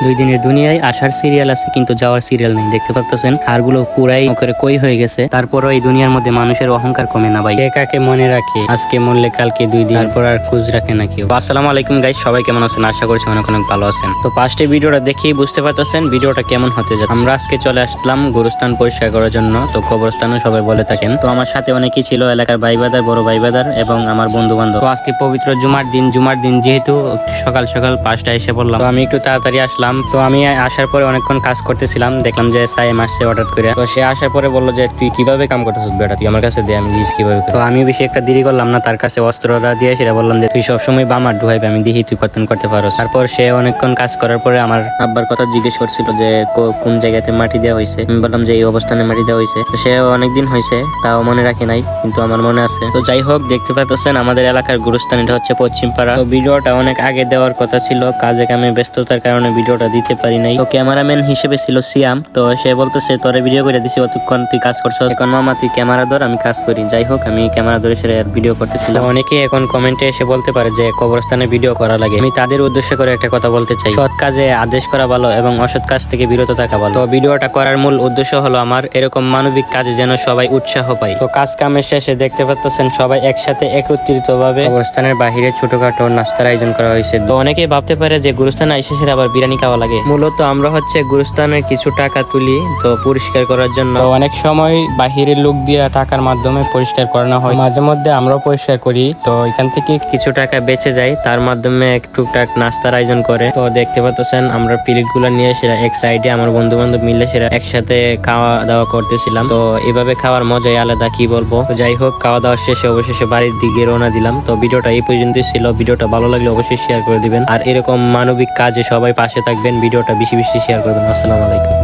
দুই দিনের দুনিয়ায় আসার সিরিয়াল আছে কিন্তু যাওয়ার সিরিয়াল নেই। দেখতে পাচ্ছেন হাড়গুলো পুরাই করে কই হয়ে গেছে। তারপরও এই দুনিয়ার মধ্যে মানুষের অহংকার কমে না ভাই। কে কাকে মনে রাখে, আজকে মরলে কালকে 2 দিন, তারপর আর খোঁজ রাখে না কেউ। আসসালামু আলাইকুম গাইস, সবাই কেমন আছেন? আশা করছি অনেক অনেক ভালো আছেন। তো ফার্স্টে ভিডিওটা দেখেই বুঝতে পারতেছেন ভিডিওটা কেমন হতে যাচ্ছে। আমরা আজকে চলে আসলাম গোরস্থান পরিষ্কার করার জন্য। তো কবরস্থানও সবাই বলে থাকেন। তো আমার সাথে অনেকেই ছিল, এলাকার ভাই বাদার, বড় ভাই বাদার এবং আমার বন্ধু বান্ধব। তো আজকে পবিত্র জুমার দিন যেহেতু সকাল সকাল 5টায় এসে পড়লাম। তো আমি একটু তাড়াতাড়ি আসলাম। তো আমি আসার পরে অনেকক্ষণ কাজ করতেছিলাম, দেখলাম যে সাইম আসছে হঠাৎ করে। তো সে আসার পরে বললো যে তুই কিভাবে কাম করতেছিস বেটা, তুই আমার কাছে দে, আমি দিস কিভাবে। তো আমি বেশি একটা দেরি করলাম না, তার কাছে অস্ত্রটা দিয়ে সেটা বললাম যে তুই সবসময় বামার ঢুকাইবে, আমি দেখি তুই করতে পারোস। তারপর সে অনেকক্ষণ কাজ করার পরে আমার আব্বার কথা জিজ্ঞেস করছিল যে কোন জায়গাতে মাটি দেওয়া হয়েছে। আমি বললাম যে এই অবস্থানে মাটি দেওয়া হয়েছে। তো সে অনেকদিন হয়েছে, তাও মনে রাখি নাই, কিন্তু আমার মনে আছে। তো যাই হোক, দেখতে পাচ্ছেন আমাদের এলাকার গুরুস্থান, এটা হচ্ছে পশ্চিম পাড়া। তো ভিডিওটা অনেক আগে দেওয়ার কথা ছিল, কাজে কামে ব্যস্ততার কারণে ভিডিওটা দিতে পারি নাই। তো ক্যামেরাম্যান হিসেবে ছিল সিয়াম। তো সে বলতেছে তোরে ভিডিও করে দিছি, অতক্ষণ তুই কাজ করছো, এখন মামা তুই ক্যামেরা ধর, আমি কাজ করি। যাই হোক, আমি ক্যামেরা ধরে সে ভিডিও করতেছিলাম। অনেকে এখন কমেন্টে এসে বলতে পারে যে কবরস্থানে ভিডিও করা লাগে। আমি তাদের উদ্দেশ্য করে একটা কথা বলতে চাই, সৎ কাজে আদেশ করা ভালো এবং অসৎ কাজ থেকে বিরত থাকা ভালো। তো ভিডিওটা করার মূল উদ্দেশ্য হলো আমার এরকম মানবিক কাজে যেন সবাই উৎসাহ পায়। তো কাজ কামের শেষে দেখতে পাচ্ছেন সবাই একসাথে একত্রিত ভাবে কবরস্থানের বাহিরে ছোটখাটো নাস্তার আয়োজন করা হয়েছে। তো অনেকেই ভাবতে পারে যে গুরুস্থানে এসে আবার বিরিয়ানি খাওয়া লাগে। মূলত আমরা হচ্ছে গুরুস্থানের কিছু টাকা তুলি তো পরিষ্কার করার জন্য। তো অনেক সময় বাহিরের লোক দিয়ে টাকার মাধ্যমে পরিষ্কার করানো হয়, মাঝে মধ্যে আমরাও পরিষ্কার করি। তো এখান থেকে কিছু টাকা বেঁচে যায়, তার মাধ্যমে টুকটাক নাস্তার আয়োজন করে। তো দেখতে পাচ্ছেন আমরা প্লেট গুলা নিয়ে সেটা এক সাইডে আমার বন্ধু বান্ধব মিলে সেটা একসাথে খাওয়া দাওয়া করতেছিলাম। তো এভাবে খাওয়ার মজাই আলাদা, কি বলবো। তো যাই হোক, খাওয়া দাওয়ার শেষে অবশেষে বাড়ির দিকে রওনা দিলাম। তো ভিডিওটা এই পর্যন্তই ছিল। ভিডিওটা ভালো লাগলে অবশ্যই শেয়ার করে দিবেন, আর এরকম মানবিক কাজে সবাই পাশে থাকবেন। ভিডিওটা বেশি বেশি শেয়ার করবেন। আসসালামু আলাইকুম।